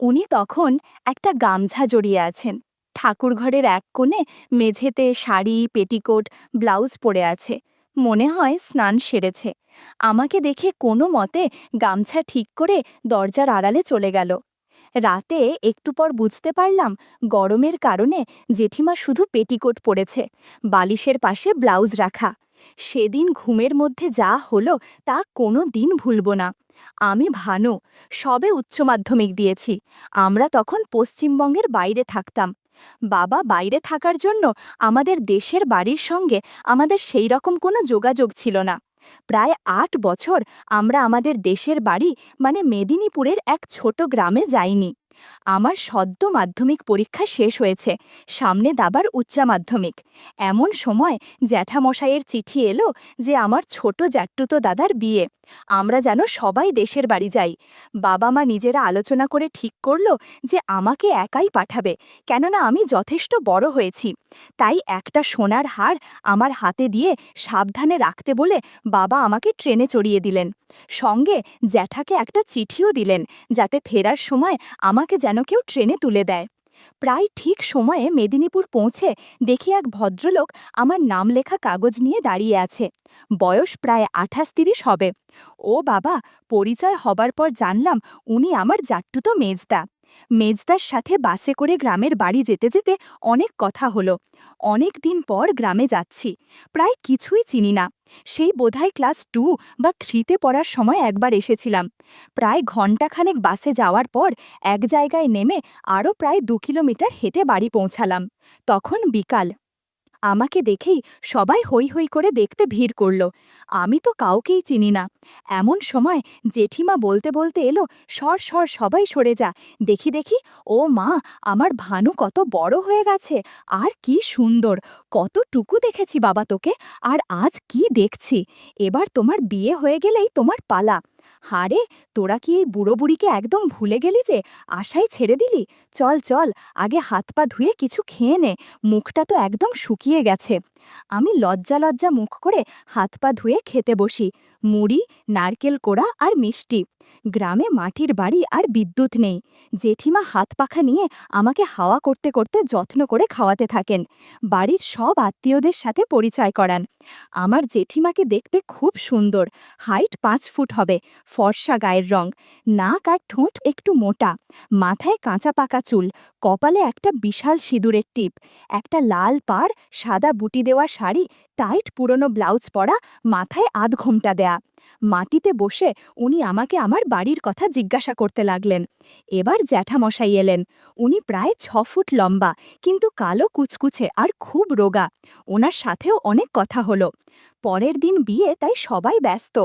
উনি তখন একটা গামছা জড়িয়ে আছেন। ঠাকুরঘরের এক কোণে মেঝেতে শাড়ি, পেটিকোট, ব্লাউজ পরে আছে। মনে হয় স্নান সেরেছে। আমাকে দেখে কোনো মতে গামছা ঠিক করে দরজার আড়ালে চলে গেল। রাতে একটু পর বুঝতে পারলাম গরমের কারণে জেঠিমা শুধু পেটিকোট পরেছে, বালিশের পাশে ব্লাউজ রাখা। সেদিন ঘুমের মধ্যে যা হলো তা কোনো দিন ভুলব না। আমি ভানু, সবে উচ্চ মাধ্যমিক দিয়েছি। আমরা তখন পশ্চিমবঙ্গের বাইরে থাকতাম। বাবা বাইরে থাকার জন্য আমাদের দেশের বাড়ির সঙ্গে আমাদের সেই রকম কোনো যোগাযোগ ছিল না। প্রায় ৮ বছর আমরা আমাদের দেশের বাড়ি মানে মেদিনীপুরের এক ছোট গ্রামে যাইনি। আমার সদ্য মাধ্যমিক পরীক্ষা শেষ হয়েছে, সামনে দাবার উচ্চ মাধ্যমিক। এমন সময় জ্যাঠামশাইয়ের চিঠি এলো যে আমার ছোট জ্যাঠতুতো দাদার বিয়ে। আমরা যেন সবাই দেশের বাড়ি যাই। বাবা মা নিজেরা আলোচনা করে ঠিক করলো যে আমাকে একাই পাঠাবে, কেননা আমি যথেষ্ট বড় হয়েছি। তাই একটা সোনার হার আমার হাতে দিয়ে সাবধানে রাখতে বলে বাবা আমাকে ট্রেনে চড়িয়ে দিলেন। সঙ্গে জ্যাঠাকে একটা চিঠিও দিলেন, যাতে ফেরার সময় আমাকে যেন কেউ ট্রেনে তুলে দেয়। প্রায় ঠিক সময়ে মেদিনীপুর পৌঁছে দেখি এক ভদ্রলোক আমার নাম লেখা কাগজ নিয়ে দাঁড়িয়ে আছে। বয়স প্রায় ২৮-৩০ হবে। ও বাবা, পরিচয় হবার পর জানলাম উনি আমার জাট্টুতো মেজদা। মেজদার সাথে বাসে করে গ্রামের বাড়ি যেতে যেতে অনেক কথা হলো। অনেক দিন পর গ্রামে যাচ্ছি, প্রায় কিছুই চিনি না। সেই বোধহয় ক্লাস 2 বা 3তে পড়ার সময় একবার এসেছিলাম। প্রায় ঘণ্টাখানেক বাসে যাওয়ার পর এক জায়গায় নেমে আরও প্রায় 2 কিলোমিটার হেঁটে বাড়ি পৌঁছালাম। তখন বিকাল। আমাকে দেখেই সবাই হৈ হৈ করে দেখতে ভিড় করল। আমি তো কাউকেই চিনি না। এমন সময় জেঠিমা বলতে বলতে এলো, সর সর, সবাই সরে যা, দেখি দেখি। ও মা, আমার ভানু কত বড় হয়ে গেছে, আর কি সুন্দর! কতটুকু দেখেছি বাবা তোকে, আর আজ কি দেখছি! এবার তোমার বিয়ে হয়ে গেলেই তোমার পালা। হারে, তোরা কি এই বুড়ো বুড়িকে একদম ভুলে গেলি যে, আশাই ছেড়ে দিলি? চল চল, আগে হাত পা ধুয়ে কিছু খেয়ে নে, মুখটা তো একদম শুকিয়ে গেছে। আমি লজ্জা লজ্জা মুখ করে হাত পা ধুয়ে খেতে বসি। মুড়ি, নারকেল কোড়া আর মিষ্টি। গ্রামে মাটির বাড়ি আর বিদ্যুৎ নেই। জেঠিমা হাত পাখা নিয়ে আমাকে হাওয়া করতে করতে যত্ন করে খাওয়াতে থাকেন। বাড়ির সব আত্মীয়দের সাথে পরিচয় করান। আমার জেঠিমাকে দেখতে খুব সুন্দর, হাইট 5 ফুট হবে, ফর্সা গায়ের রং, নাক আর ঠোঁট একটু মোটা, মাথায় কাঁচা পাকা চুল, কপালে একটা বিশাল সিঁদুরের টিপ, একটা লাল পাড় সাদা বুটি দেওয়া শাড়ি, টাইট পুরনো ব্লাউজ পরা, মাথায় আধঘোমটা দেয়া। মাটিতে বসে উনি আমাকে আমার বাড়ির কথা জিজ্ঞাসা করতে লাগলেন। এবার জ্যাঠামশাই এলেন। উনি প্রায় 6 ফুট লম্বা, কিন্তু কালো কুচকুচে আর খুব রোগা। ওনার সাথেও অনেক কথা হলো। পরের দিন বিয়ে, তাই সবাই ব্যস্ত।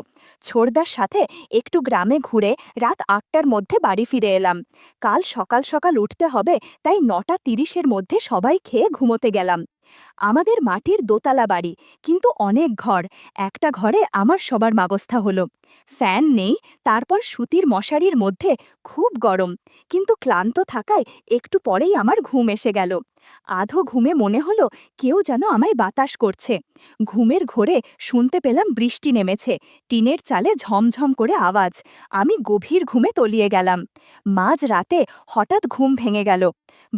ছোড়দার সাথে একটু গ্রামে ঘুরে রাত 8টার মধ্যে বাড়ি ফিরে এলাম। কাল সকাল সকাল উঠতে হবে, তাই 9:30-এর মধ্যে সবাই খেয়ে ঘুমোতে গেলাম। আমাদের মাটির দোতলা বাড়ি, কিন্তু অনেক ঘর। একটা ঘরে আমার সবার মাগস্থা হলো। ফ্যান নেই, তারপর সুতির মশারির মধ্যে খুব গরম, কিন্তু ক্লান্ত থাকায় একটু পরেই আমার ঘুম এসে গেল। আধো ঘুমে মনে হলো কেউ যেন আমায় বাতাস করছে। ঘুমের ঘোরে শুনতে পেলাম বৃষ্টি নেমেছে, টিনের চালে ঝমঝম করে আওয়াজ। আমি গভীর ঘুমে তলিয়ে গেলাম। মাঝ রাতে হঠাৎ ঘুম ভেঙে গেল।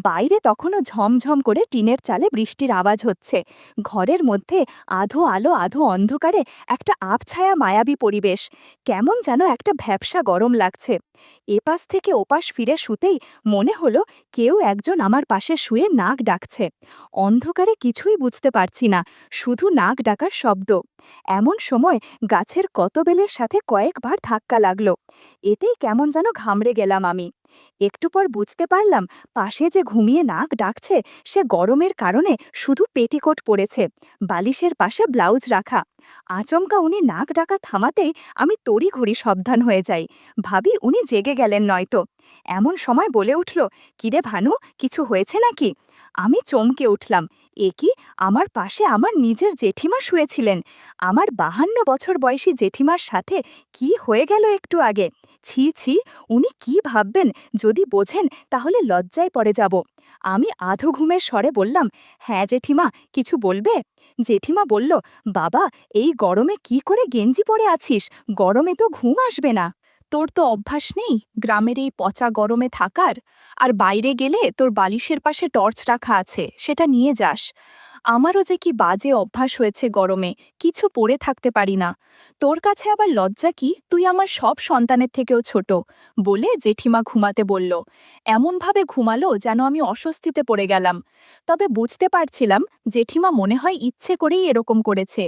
বাইরে তখনও ঝমঝম করে টিনের চালে বৃষ্টির আওয়াজ হচ্ছে। ঘরের মধ্যে আধো আলো আধো অন্ধকারে একটা আবছায়া মায়াবী পরিবেশ। কেমন যেন একটা ভ্যাপসা গরম লাগছে। এপাশ থেকে ওপাশ ফিরে শুতেই মনে হলো কেউ একজন আমার পাশে শুয়ে নাক ডাকছে। অন্ধকারে কিছুই বুঝতে পারছি না, শুধু নাক ডাকার শব্দ। এমন সময় গাছের কতবেলের সাথে কয়েকবার ধাক্কা লাগলো। এতেই কেমন যেন ঘামড়ে গেলাম আমি। একটু পর বুঝতে পারলাম পাশে যে ঘুমিয়ে নাক ডাকছে সে গরমের কারণে শুধু পেটিকোট পরেছে, বালিশের পাশে ব্লাউজ রাখা। আচমকা উনি নাক ডাকা থামাতেই আমি তড়িঘড়ি সাবধান হয়ে যাই। ভাবি উনি জেগে গেলেন নয়তো। এমন সময় বলে উঠল, কিরে ভানু, কিছু হয়েছে নাকি? আমি চমকে উঠলাম। এ কি, আমার পাশে আমার নিজের জেঠিমা শুয়েছিলেন! আমার 52 বছর বয়সী জেঠিমার সাথে কি হয়ে গেল একটু আগে! ছি ছি, উনি কি ভাববেন, যদি বোঝেন তাহলে লজ্জায় পড়ে যাব। আমি আধো ঘুমের স্বরে বললাম, হ্যাঁ জেঠিমা, কিছু বলবে? জেঠিমা বলল, বাবা, এই গরমে কি করে গেঞ্জি পরে আছিস? গরমে তো ঘুম আসবে না। তোর তো অভ্যাস নেই গ্রামের এই পচা গরমে থাকার, আর বাইরে গেলে তোর বালিশের পাশে টর্চ রাখা আছে, সেটা নিয়ে যাস। আমারও যে কি বাজে অভ্যাস হয়েছে গরমে, কিছু পরে থাকতে পারি না। তোর কাছে আবার লজ্জা কি, তুই আমার সব সন্তানের থেকেও ছোট। বলে জেঠিমা ঘুমাতে বলল। এমনভাবে ঘুমালো যেন আমি অস্বস্তিতে পড়ে গেলাম। তবে বুঝতে পারছিলাম জেঠিমা মনে হয় ইচ্ছে করেই এরকম করেছে।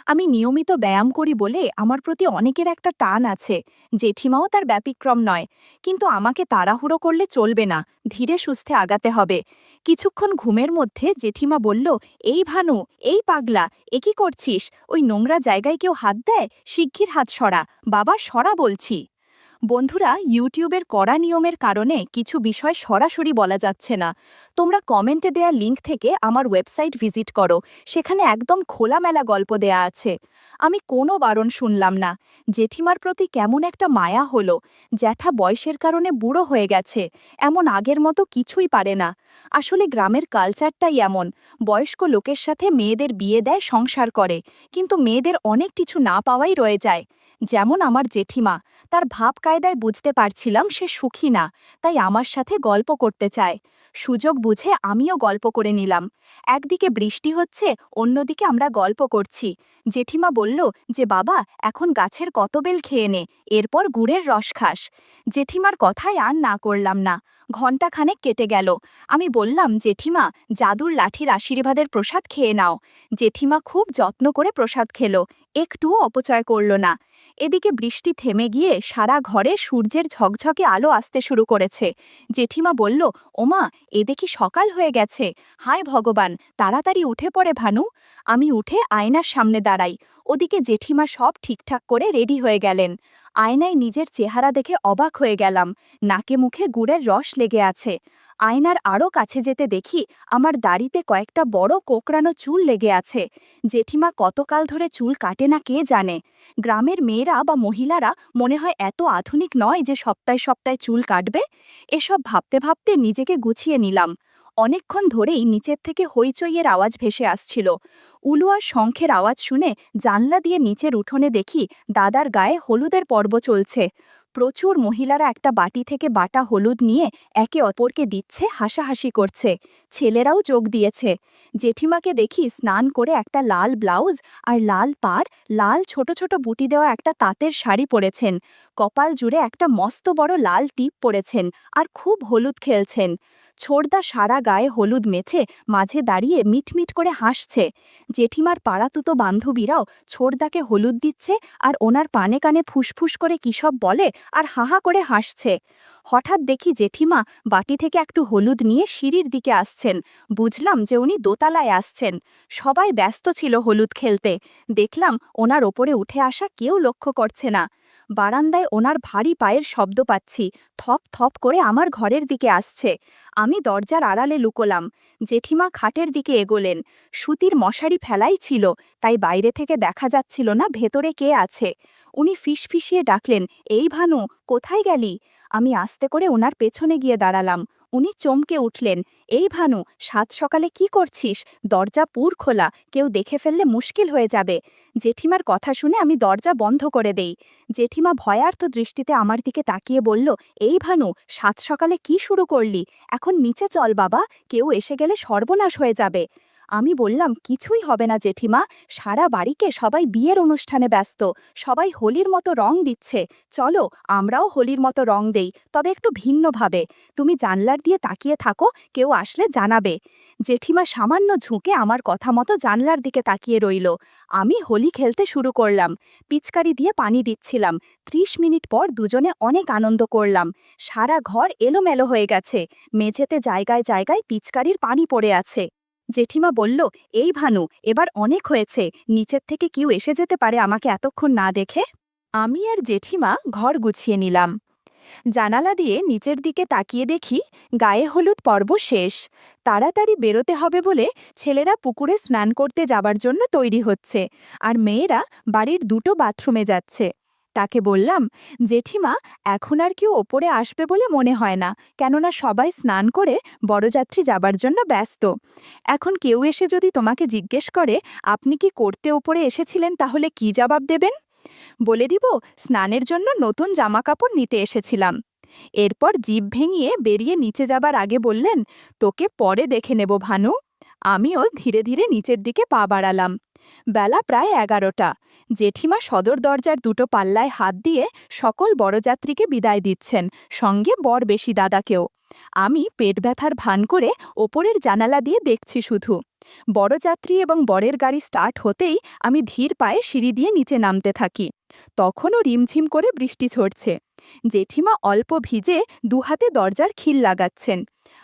আমি নিয়মিত ব্যায়াম করি বলে আমার প্রতি অনেকের একটা টান আছে। জেঠিমাও তার ব্যতিক্রম নয়। কিন্তু আমাকে তাড়াহুড়ো করলে চলবে না, ধীরে সুস্থে আগাতে হবে। কিছুক্ষণ ঘুমের মধ্যে জেঠিমা বলল, এই ভানু, এই পাগলা, এ কি করছিস? ওই নোংরা জায়গায় কেউ হাত দেয়? শিগগির হাত সরা, বাবা সরা বলছি। বন্ধুরা, ইউটিউবের কড়া নিয়মের কারণে কিছু বিষয় সরাসরি বলা যাচ্ছে না। তোমরা কমেন্টে দেয়া লিঙ্ক থেকে আমার ওয়েবসাইট ভিজিট করো, সেখানে একদম খোলামেলা গল্প দেয়া আছে। আমি কোনো বারণ শুনলাম না। জেঠিমার প্রতি কেমন একটা মায়া হলো। জ্যাঠা বয়সের কারণে বুড়ো হয়ে গেছে, এমন আগের মতো কিছুই পারে না। আসলে গ্রামের কালচারটাই এমন, বয়স্ক লোকের সাথে মেয়েদের বিয়ে দেয়, সংসার করে, কিন্তু মেয়েদের অনেক কিছু না পাওয়াই রয়ে যায়। যেমন আমার জেঠিমা, তার ভাব কায়দায় বুঝতে পারছিলাম সে সুখী না, তাই আমার সাথে গল্প করতে চায়। সুযোগ বুঝে আমিও গল্প করে নিলাম। একদিকে বৃষ্টি হচ্ছে, অন্যদিকে আমরা গল্প করছি। জেঠিমা বলল যে, বাবা এখন গাছের কত বেল খেয়ে নে, এরপর গুড়ের রস খাস। জেঠিমার কথায় আর না করলাম না। ঘণ্টাখানেক কেটে গেল। আমি বললাম, জেঠিমা জাদুর লাঠির আশীর্বাদের প্রসাদ খেয়ে নাও। জেঠিমা খুব যত্ন করে প্রসাদ খেলো, একটুও অপচয় করল না। এদিকে বৃষ্টি থেমে গিয়ে সারা ঘরে সূর্যের ঝকঝকে আলো আসতে শুরু করেছে। জেঠিমা বলল, ওমা, এ দেখি সকাল হয়ে গেছে। হায় ভগবান, তাড়াতাড়ি উঠে পড়ে ভানু। আমি উঠে আয়নার সামনে দাঁড়াই। ওদিকে জেঠিমা সব ঠিকঠাক করে রেডি হয়ে গেলেন। আয়নায় নিজের চেহারা দেখে অবাক হয়ে গেলাম। নাকে মুখে গুড়ের রস লেগে আছে। আয়নার আরও কাছে যেতে দেখি আমার দাড়িতে কয়েকটা বড় কোঁকড়ানো চুল লেগে আছে। জেঠিমা কতকাল ধরে চুল কাটে না কে জানে। গ্রামের মেয়েরা বা মহিলারা মনে হয় এত আধুনিক নয় যে সপ্তাহে সপ্তাহে চুল কাটবে। এসব ভাবতে ভাবতে নিজেকে গুছিয়ে নিলাম। অনেকক্ষণ ধরেই নিচের থেকে হইচইয়ের আওয়াজ ভেসে আসছিল। উলু আর শঙ্খের আওয়াজ শুনে জানলা দিয়ে নিচের উঠোনে দেখি দাদার গায়ে হলুদের পর্ব চলছে। প্রচুর মহিলারা একটা বাটি থেকে বাটা হলুদ নিয়ে একে অপরকে দিচ্ছে, হাসাহাসি করছে। ছেলেরাও যোগ দিয়েছে। জেঠিমাকে দেখি স্নান করে একটা লাল ব্লাউজ আর লাল পাড়, লাল ছোট ছোট বুটি দেওয়া একটা তাঁতের শাড়ি পরেছেন। কপাল জুড়ে একটা মস্ত বড় লাল টিপ পরেছেন, আর খুব হলুদ খেলছেন। ছোড়দা সারা গায়ে হলুদ মেছে মাঝে দাঁড়িয়ে মিটমিট করে হাসছে। জেঠিমার পাড়াতুতো বান্ধবীরাও ছোড়দাকে হলুদ দিচ্ছে, আর ওনার পানে কানে ফুসফুস করে কী সব বলে আর হাহা করে হাসছে। হঠাৎ দেখি জেঠিমা বাটি থেকে একটু হলুদ নিয়ে সিঁড়ির দিকে আসছেন। বুঝলাম যে উনি দোতলায় আসছেন। সবাই ব্যস্ত ছিল হলুদ খেলতে। দেখলাম ওনার ওপরে উঠে আসা কেউ লক্ষ্য করছে না। বারান্দায় ওনার ভারী পায়ের শব্দ পাচ্ছি, থপ থপ করে আমার ঘরের দিকে আসছে। আমি দরজার আড়ালে লুকোলাম। জেঠিমা খাটের দিকে এগোলেন। সুতির মশারি ফেলাই ছিল, তাই বাইরে থেকে দেখা যাচ্ছিল না ভেতরে কে আছে। উনি ফিসফিসিয়ে ডাকলেন, এই ভানু, কোথায় গেলি? আমি আস্তে করে ওনার পেছনে গিয়ে দাঁড়ালাম। উনি চমকে উঠলেন, এই ভানু, সাত সকালে কি করছিস? দরজা পুর খোলা, কেউ দেখে ফেললে মুশকিল হয়ে যাবে। জেঠিমার কথা শুনে আমি দরজা বন্ধ করে দেই। জেঠিমা ভয়ার্থ দৃষ্টিতে আমার দিকে তাকিয়ে বলল, এই ভানু, সাত সকালে কি শুরু করলি? এখন নিচে চল বাবা, কেউ এসে গেলে সর্বনাশ হয়ে যাবে। আমি বললাম, কিছুই হবে না জেঠিমা, সারা বাড়িকে সবাই বিয়ের অনুষ্ঠানে ব্যস্ত, সবাই হোলির মতো রং দিচ্ছে, চলো আমরাও হোলির মতো রং দেই, তবে একটু ভিন্নভাবে। তুমি জানলার দিয়ে তাকিয়ে থাকো, কেউ আসলে জানাবে। জেঠিমা সামান্য ঝুঁকে আমার কথা মতো জানলার দিকে তাকিয়ে রইল। আমি হোলি খেলতে শুরু করলাম। পিচকারি দিয়ে পানি দিচ্ছিলাম। 30 মিনিট পর দুজনে অনেক আনন্দ করলাম। সারা ঘর এলোমেলো হয়ে গেছে, মেঝেতে জায়গায় জায়গায় পিচকারির পানি পড়ে আছে। জেঠিমা বলল, এই ভানু, এবার অনেক হয়েছে, নিচের থেকে কেউ এসে যেতে পারে আমাকে এতক্ষণ না দেখে। আমি আর জেঠিমা ঘর গুছিয়ে নিলাম। জানালা দিয়ে নিচের দিকে তাকিয়ে দেখি গায়ে হলুদ পর্ব শেষ। তাড়াতাড়ি বেরোতে হবে বলে ছেলেরা পুকুরে স্নান করতে যাবার জন্য তৈরি হচ্ছে, আর মেয়েরা বাড়ির দুটো বাথরুমে যাচ্ছে। তাকে বললাম, জেঠিমা, এখন আর কেউ ওপরে আসবে বলে মনে হয় না, কেননা সবাই স্নান করে বড়যাত্রী যাবার জন্য ব্যস্ত। এখন কেউ এসে যদি তোমাকে জিজ্ঞেস করে আপনি কি করতে ওপরে এসেছিলেন, তাহলে কি জবাব দেবেন? বলে দিব স্নানের জন্য নতুন জামাকাপড় নিতে এসেছিলাম। এরপর জিভ ভেঙিয়ে বেরিয়ে নিচে যাবার আগে বললেন, তোকে পরে দেখে নেব ভানু। আমিও ধীরে ধীরে নিচের দিকে পা বাড়ালাম। বেলা প্রায় 11টা। জেঠিমা সদর দরজার দুটো পাল্লায় হাত দিয়ে সকল বরযাত্রীকে বিদায় দিচ্ছেন, সঙ্গে বর বেশি দাদাকেও। আমি পেট ব্যথার ভান করে ওপরের জানালা দিয়ে দেখছি শুধু। বরযাত্রী এবং বরের গাড়ি স্টার্ট হতেই আমি ধীর পায়ে সিঁড়ি দিয়ে নিচে নামতে থাকি। তখনও রিমঝিম করে বৃষ্টি ঝরছে। জেঠিমা অল্প ভিজে দুহাতে দরজার খিল লাগাচ্ছেন।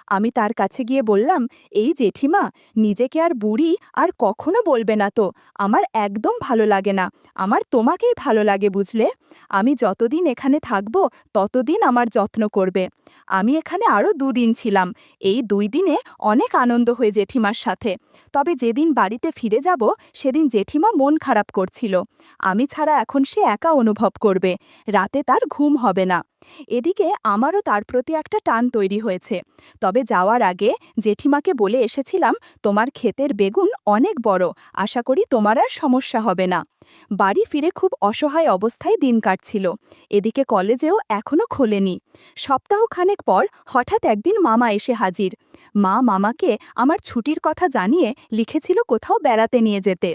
আমি তার কাছে গিয়ে বললাম, এই জেঠিমা, নিজেকে আর বুড়ি আর কখনো বলবে না তো। আমার একদম ভালো লাগে না। আমার তোমাকেই ভালো লাগে, বুঝলে? আমি যতদিন এখানে থাকব ততদিন আমার যত্ন করবে। আমি এখানে আরও 2 দিন ছিলাম। এই 2 দিনে অনেক আনন্দ হয়ে জেঠিমার সাথে। তবে যেদিন বাড়িতে ফিরে যাব সেদিন জেঠিমা মন খারাপ করছিল। আমি ছাড়া এখন সে একা অনুভব করবে। রাতে তার ঘুম হবে না। এদিকে আমারও তার প্রতি একটা টান তৈরি হয়েছে। তবে যাওয়ার আগে জেঠিমাকে বলে এসেছিলাম, তোমার ক্ষেতের বেগুন অনেক বড়, আশা করি তোমার আর সমস্যা হবে না। বাড়ি ফিরে খুব অসহায় অবস্থায় দিন কাটছিল। এদিকে কলেজেও এখনও খোলেনি। সপ্তাহখানেক পর হঠাৎ একদিন মামা এসে হাজির। মা মামাকে আমার ছুটির কথা জানিয়ে লিখেছিল কোথাও বেড়াতে নিয়ে যেতে।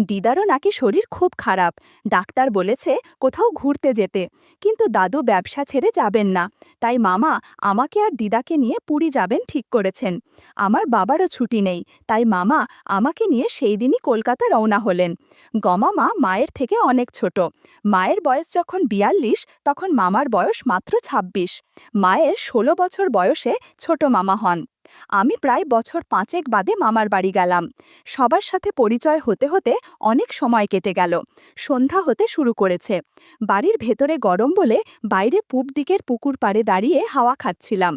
দিদারও নাকি শরীর খুব খারাপ, ডাক্তার বলেছে কোথাও ঘুরতে যেতে। কিন্তু দাদু ব্যবসা ছেড়ে যাবেন না, তাই মামা আমাকে আর দিদাকে নিয়ে পুরী যাবেন ঠিক করেছেন। আমার বাবারও ছুটি নেই, তাই মামা আমাকে নিয়ে সেই দিনই কলকাতা রওনা হলেন। গমামা মায়ের থেকে অনেক ছোট। মায়ের বয়স যখন 42, তখন মামার বয়স মাত্র 26। মায়ের 16 বছর বয়সে ছোট মামা হন। আমি প্রায় বছর 5 বাদে মামার বাড়ি গেলাম। সবার সাথে পরিচয় হতে হতে অনেক সময় কেটে গেল। সন্ধ্যা হতে শুরু করেছে। বাড়ির ভেতরে গরম বলে বাইরে পূব দিকের পুকুর পাড়ে দাঁড়িয়ে হাওয়া খাচ্ছিলাম।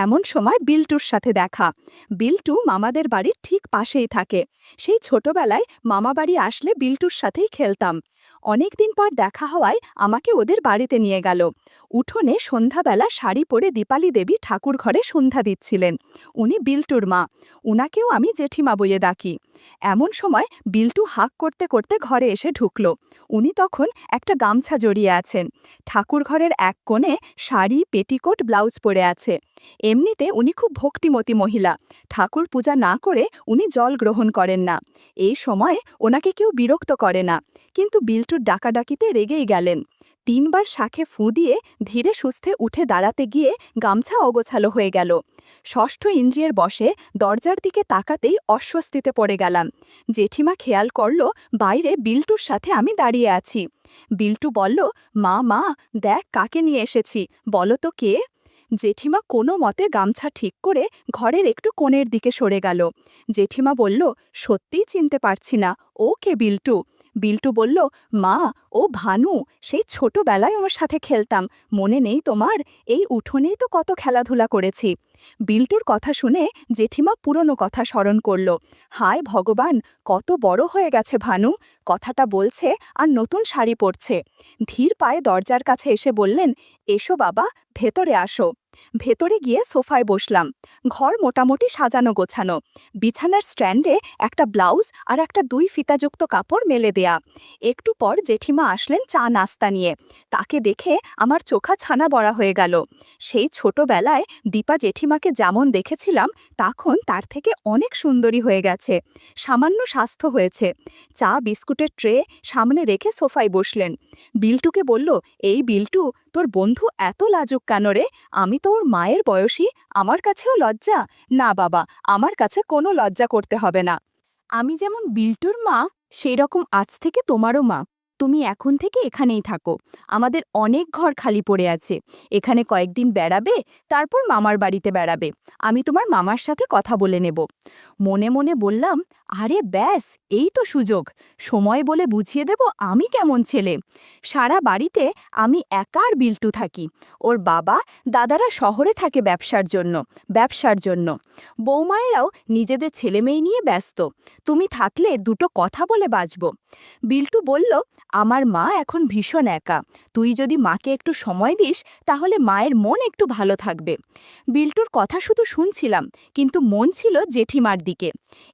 এমন সময় বিল্টুর সাথে দেখা। বিল্টু মামাদের বাড়ির ঠিক পাশেই থাকে। সেই ছোটবেলায় মামা বাড়ি আসলে বিল্টুর সাথেই খেলতাম। অনেক দিন পর দেখা হওয়ায় আমাকে ওদের বাড়িতে নিয়ে গেল। উঠোনে সন্ধ্যাবেলা শাড়ি পরে দীপালি দেবী ঠাকুর ঘরে সন্ধ্যা দিচ্ছিলেন। উনি বিল্টুর মা। উনাকেও আমি জেঠিমা বলে ডাকি। এমন সময় বিল্টু হাঁক করতে করতে ঘরে এসে ঢুকল। উনি তখন একটা গামছা জড়িয়ে আছেন। ঠাকুর ঘরের এক কোণে শাড়ি, পেটিকোট, ব্লাউজ পরে আছে। এমনিতে উনি খুব ভক্তিমতী মহিলা। ঠাকুর পূজা না করে উনি জল গ্রহণ করেন না। এই সময়ে ওনাকে কেউ বিরক্ত করে না। কিন্তু বিল্টুর ডাকাডাকিতে রেগেই গেলেন। 3বার শাঁখে ফু দিয়ে ধীরে সুস্থে উঠে দাঁড়াতে গিয়ে গামছা অগোছালো হয়ে গেল। ষষ্ঠ ইন্দ্রিয়ের বশে দরজার দিকে তাকাতেই অস্বস্তিতে পড়ে গেলাম। জেঠিমা খেয়াল করল বাইরে বিল্টুর সাথে আমি দাঁড়িয়ে আছি। বিল্টু বলল, মা মা, দেখ কাকে নিয়ে এসেছি, বলো তো কে? জেঠিমা কোনো মতে গামছা ঠিক করে ঘরের একটু কোণের দিকে সরে গেল। জেঠিমা বলল, সত্যিই চিনতে পারছি না, ও কে বিল্টু? বিল্টু বলল, মা, ও ভানু, সেই ছোটবেলায় আমার সাথে খেলতাম, মনে নেই তোমার? এই উঠোনেই তো কত খেলাধুলা করেছি। বিল্টুর কথা শুনে জেঠিমা পুরনো কথা স্মরণ করল। হায় ভগবান, কত বড় হয়ে গেছে ভানু! কথাটা বলছে আর নতুন শাড়ি পরছে। ধীর পায়ে দরজার কাছে এসে বললেন, এসো বাবা, ভেতরে আসো। ভেতরে গিয়ে সোফায় বসলাম। ঘর মোটামুটি সাজানো গোছানো। বিছানার স্ট্যান্ডে একটা ব্লাউজ আর একটা 2 ফিতাযুক্ত কাপড় মেলে দেয়া। একটু পর জেঠিমা আসলেন চা নাস্তা নিয়ে। তাকে দেখে আমার চোখা ছানা বড়া হয়ে গেল। সেই ছোটবেলায় দীপা জেঠিমাকে যেমন দেখেছিলাম, তখন তার থেকে অনেক সুন্দরী হয়ে গেছে। সামান্য স্বাস্থ্য হয়েছে। চা বিস্কুটের ট্রে সামনে রেখে সোফায় বসলেন। বিল্টুকে বলল, এই বিল্টু, তোর বন্ধু এত লাজুক কেন রে? আমি তো ওর মায়ের বয়সী, আমার কাছেও লজ্জা? না বাবা, আমার কাছে কোনো লজ্জা করতে হবে না। আমি যেমন বিল্টুর মা, সেই রকম আজ থেকে তোমারও মা। তুমি এখন থেকে এখানেই থাকো। আমাদের অনেক ঘর খালি পড়ে আছে। এখানে কয়েকদিন বেড়াবে, তারপর মামার বাড়িতে বেড়াবে। আমি তোমার মামার সাথে কথা বলে নেব। মনে মনে বললাম, আরে ব্যাস, এই তো সুযোগ। সময় বলে বুঝিয়ে দেব আমি কেমন ছেলে। সারা বাড়িতে আমি একা আর বিল্টু থাকি। ওর বাবা দাদারা শহরে থাকে ব্যবসার জন্য। বৌমায়েরাও নিজেদের ছেলেমেয়ে নিয়ে ব্যস্ত। তুমি থাকলে দুটো কথা বলে বাঁচব। বিল্টু বলল, আমার মা এখন ভীষণ একা, তুই যদি মাকে একটু সময় দিস তাহলে মায়ের মন একটু ভালো থাকবে। বিল্টুর কথা শুধু শুনছিলাম, কিন্তু মন ছিল জেঠিমার দিকে।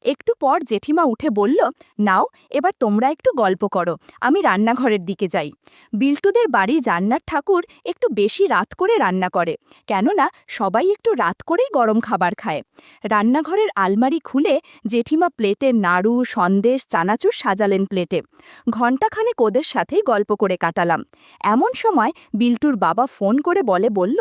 একটু পর জেঠিমা উঠে বলল, নাও এবার তোমরা একটু গল্প করো, আমি রান্নাঘরের দিকে যাই। বিল্টুদের বাড়ির রান্নার ঠাকুর একটু বেশি রাত করে রান্না করে, কেননা সবাই একটু রাত করেই গরম খাবার খায়। রান্নাঘরের আলমারি খুলে জেঠিমা প্লেটে নাড়ু, সন্দেশ, চানাচুর সাজালেন প্লেটে। ঘণ্টাখানেক ওদের সাথেই গল্প করে কাটালাম। এমন সময় বিল্টুর বাবা ফোন করে বলল,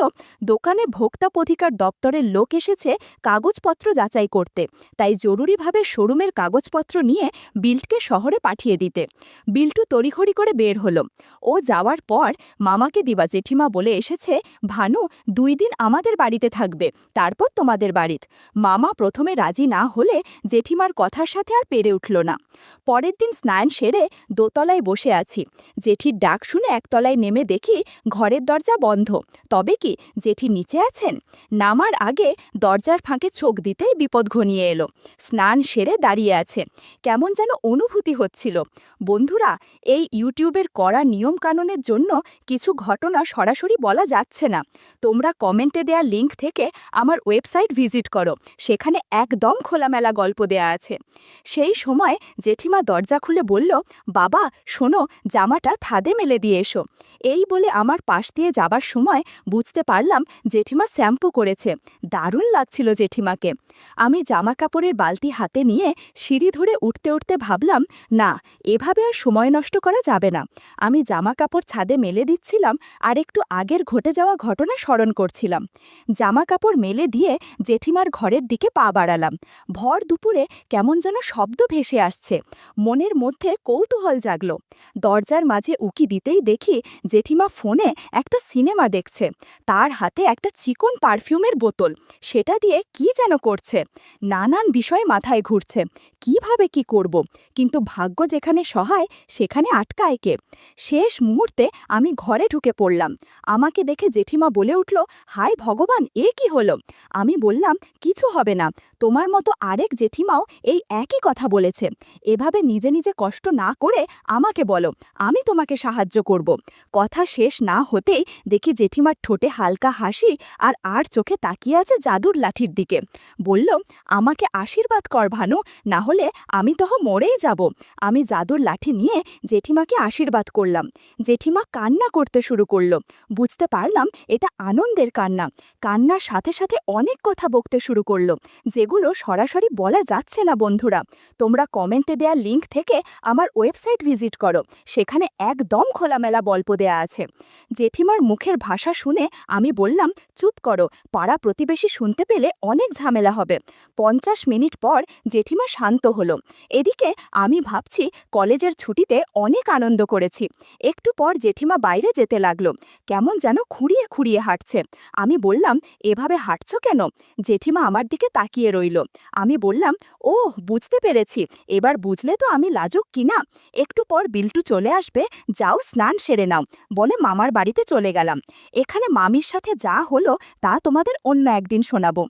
দোকানে ভোক্তা অধিকার দপ্তরের লোক এসেছে কাগজপত্র যাচাই করতে, তাই জরুরিভাবে শোরুমের কাগজপত্র নিয়ে বিল্টকে শহরে পাঠিয়ে দিতে। বিল্টু তড়িঘড়ি করে বের হলো। ও যাওয়ার পর মামাকে দিবা জেঠিমা বলে এসেছে, ভানু 2 দিন আমাদের বাড়িতে থাকবে, তারপর তোমাদের বাড়িত। মামা প্রথমে রাজি না হলে জেঠিমার কথার সাথে আর পেরে উঠল না। পরের দিন স্নান সেরে দোতলায় বসে আছি। জেঠির ডাক শুনে একতলায় নেমে দেখি ঘরের দরজা বন্ধ। তবে কি জেঠি নিচে আছেন? নামার আগে দরজার ফাঁকে চোখ দিতেই বিপদ ঘনিয়ে এলো। স্নান সেরে দাঁড়িয়ে আছে, কেমন যেন অনুভূতি হচ্ছিল। বন্ধুরা, এই ইউটিউবের কড়া নিয়মকানুনের জন্য কিছু ঘটনা সরাসরি বলা যাচ্ছে না। তোমরা কমেন্টে দেয়া লিঙ্ক থেকে আমার ওয়েবসাইট ভিজিট করো, সেখানে একদম খোলামেলা গল্প দেয়া আছে। সেই সময় জেঠিমা দরজা খুলে বলল, বাবা শোনো, জামাটা থাদে মেলে দিয়ে এসো। এই বলে আমার পাশ দিয়ে যাবার সময় বুঝতে পারলাম জেঠিমা শ্যাম্পু করেছে। দারুণ লাগছিল জেঠিমাকে। আমি জামা কাপড়ের বালতি হাতে নিয়ে সিঁড়ি ধরে উঠতে উঠতে ভাবলাম, না, এভাবে আর সময় নষ্ট করা যাবে না। আমি জামা কাপড় ছাদে মেলে দিচ্ছিলাম আর একটু আগের ঘটে যাওয়া ঘটনা স্মরণ করছিলাম। জামা কাপড় মেলে দিয়ে জেঠিমার ঘরের দিকে পা বাড়ালাম। ভর দুপুরে কেমন যেন শব্দ ভেসে আসছে। মনের মধ্যে কৌতূহল জাগল। দরজার মাঝে উকি দিতেই দেখি জেঠিমা ফোনে একটা সিনেমা দেখছে। তার হাতে একটা চিকন পারফিউমের বোতল, সেটা দিয়ে কি যেন করছে। নানান বিষয় মাথায় ঘুরছে, কিভাবে কি করব, কিন্তু ভাগ্য যেখানে সহায় সেখানে আটকায় কে। শেষ মুহূর্তে আমি ঘরে ঢুকে পড়লাম। আমাকে দেখে জেঠিমা বলে উঠল, হায় ভগবান, এ কি হলো? আমি বললাম, কিছু হবে না, তোমার মতো আরেক জেঠিমাও এই একই কথা বলেছে। এভাবে নিজে নিজে কষ্ট না করে আমাকে বলো, আমি তোমাকে সাহায্য করব। কথা শেষ না হতেই দেখি জেঠিমার ঠোঁটে হালকা হাসি আর চোখে তাকিয়ে আছে জাদুর লাঠির দিকে। বলল, আমাকে আশীর্বাদ কর ভানু, না হলে আমি তো মরেই যাব। আমি জাদুর লাঠি নিয়ে জেঠিমাকে আশীর্বাদ করলাম। জেঠিমা কান্না করতে শুরু করলো। বুঝতে পারলাম এটা আনন্দের কান্না। কান্নার সাথে সাথে অনেক কথা বকতে শুরু করলো, যেগুলো সরাসরি বলা যাচ্ছে না। বন্ধুরা, তোমরা কমেন্টে দেয়া লিঙ্ক থেকে আমার ওয়েবসাইট ভিজিট করো, সেখানে একদম খোলামেলা গল্প দেয়া আছে। জেঠিমার মুখের ভাষা শুনে আমি বললাম, চুপ করো, পাড়া প্রতিবেশী শুনতে পেলে অনেক ঝামেলা হবে। 50 মিনিট পর জেঠিমা শান্ত হলো। এদিকে আমি ভাবছি কলেজের ছুটিতে অনেক আনন্দ করেছি। একটু পর জেঠিমা বাইরে যেতে লাগলো, কেমন যেন খুঁড়িয়ে খুঁড়িয়ে হাঁটছে। আমি বললাম, এভাবে হাঁটছো কেন? জেঠিমা আমার দিকে তাকিয়ে রইল। আমি বললাম, ওহ, বুঝতে পেরেছি, এবার বুঝলে তো আমি লাজুক কিনা। একটু পর বিল্টু চলে আসবে, যাও স্নান সেরে নাও বলে মামার বাড়িতে চলে গেলাম। এখানে মামির সাথে যা হলো তা তোমাদের অন্য একদিন শোনাবো।